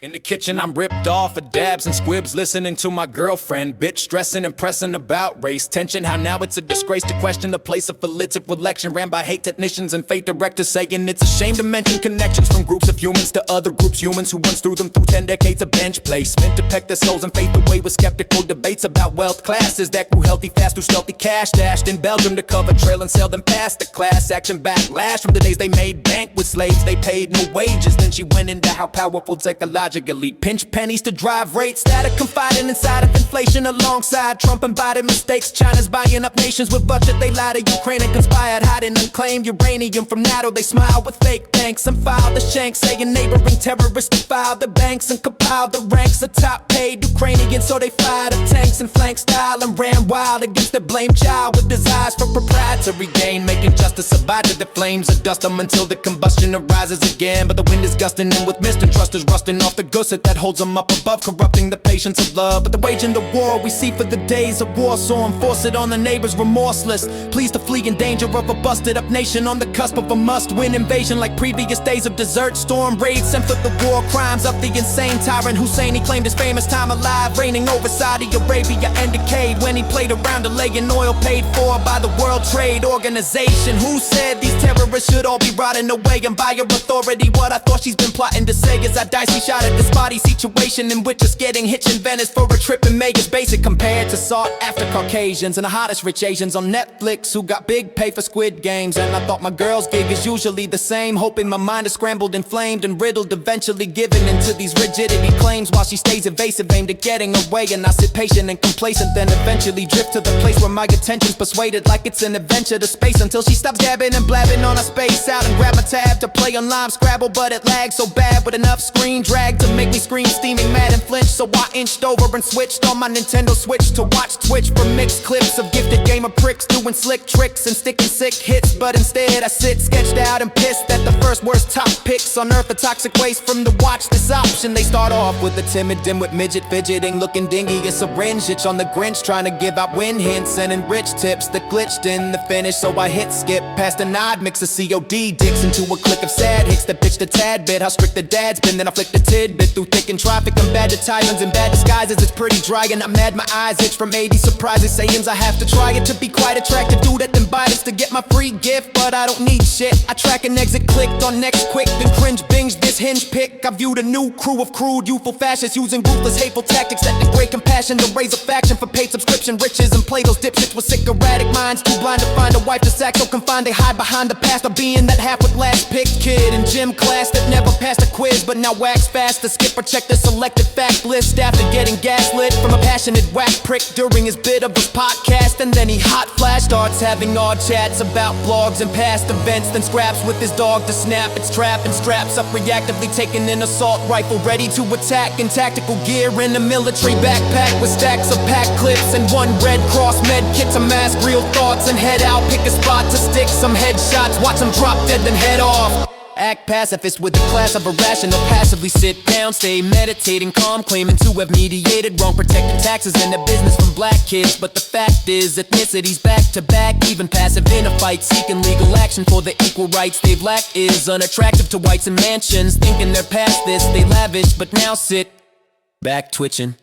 In the kitchen, I'm ripped off of dabs and squibs, listening to my girlfriend, bitch, stressing and pressing about race tension. How now it's a disgrace to question the place of political election, ran by hate technicians and fate directors, saying it's a shame to mention connections from groups of humans to other groups, humans who once threw them through 10 decades of bench placement to peck their souls and faith away with skeptical debates about wealth classes that grew healthy fast through stealthy cash dashed in Belgium to cover trail and sell them past the class action backlash from the days they made bank with slaves they paid no wages. Then she went into how powerful technologically pinch pennies to drive rates that are confiding inside of inflation alongside Trump and Biden mistakes. China's buying up nations with budget they lie to Ukraine and conspired hiding unclaimed uranium from NATO. They smile with fake banks and file the shanks, saying neighboring terrorists defile the banks and compile the ranks of top paid Ukrainians. So they fired up tanks in flank style and ran wild against the blame child with desires for proprietary gain, making justice survive to the flames of dust them until the combustion arises again. But the wind is gusting and with mistrust is rusting off the gusset that holds them up above, corrupting the patience of love. But the waging the war we see for the days of war, so enforce it on the neighbors remorseless, pleased to flee in danger of a busted up nation on the cusp of a must-win invasion like previous days of desert storm raids sent for the war crimes of the insane tyrant Hussein. He claimed his famous time alive, reigning over Saudi Arabia and decayed when he played around delaying oil paid for by the World Trade Organization. Who said these terrorists should all be rotting away and by your authority? What I thought she's been plotting to say is I dicey shot at this body situation in which just getting hitched in Venice for a trip in May is basic compared to sought after Caucasians and the hottest rich Asians on Netflix who got big pay for Squid Games. And I thought my girl's gig is usually the same, hoping my mind is scrambled, inflamed and riddled, eventually giving into these rigidity claims while she stays evasive, aimed at getting away. And I sit patient and complacent, then eventually drift to the place where my attention's persuaded like it's an adventure to space, until she stops gabbing and blabbing on a space out and grab my tab to play on Lime Scrabble. But it lags so bad with enough screen drag to make me scream, steaming mad and flinch. So I inched over and switched on my Nintendo Switch to watch Twitch for mixed clips of gifted gamer pricks doing slick tricks and sticking sick hits. But instead I sit sketched out and pissed at the first worst top picks on earth of toxic waste from the watch this option. They start off with a timid dimwit midget fidgeting, looking dingy, a syringe itch on the Grinch, trying to give out win hints and enrich tips that glitched in the finish. So I hit skip past a nod, mix of COD dicks into a click of sad hits that pitched a tad bit how strict the dad's been. Then I flicked a tidbit through thick and traffic. I'm bad to Thailands and bad disguises. It's pretty dry and I'm mad my eyes itch from 80 surprises. Sayings I have to try it to be quite attractive. Do that then buy this to get my free gift, but I don't need shit. I track and exit, clicked on next quick, then cringe binge this hinge pick. I viewed a new crew of crude youthful fascists using ruthless hateful tactics that degrade compassion to raise a faction for paid subscription riches and play those dipshits with sick erratic minds, too blind to find a wife to sack, so confined they hide behind the past of being that half with last picked kid in gym class that never passed a quiz but now wax fast to skip or check the selected fact list after getting gaslit from a passionate whack prick during his bit of his podcast. And then he hot flash starts having odd chats about blogs and past events, then scraps with his dog to snap its trap and straps up reactively, taking an assault rifle ready to attack in tactical gear in a military backpack with stacks of pack clips and one Red Cross med kit to mask real thoughts and head out, pick a spot to stick some headshots, watch them drop dead then head off. Act pacifist with the class of irrational, passively sit down, stay meditating calm, claiming to have mediated wrong, protecting taxes and the business from black kids. But the fact is ethnicity's back to back, even passive in a fight, seeking legal action for the equal rights they've lacked is unattractive to whites in mansions, thinking they're past this, they lavish but now sit back twitching.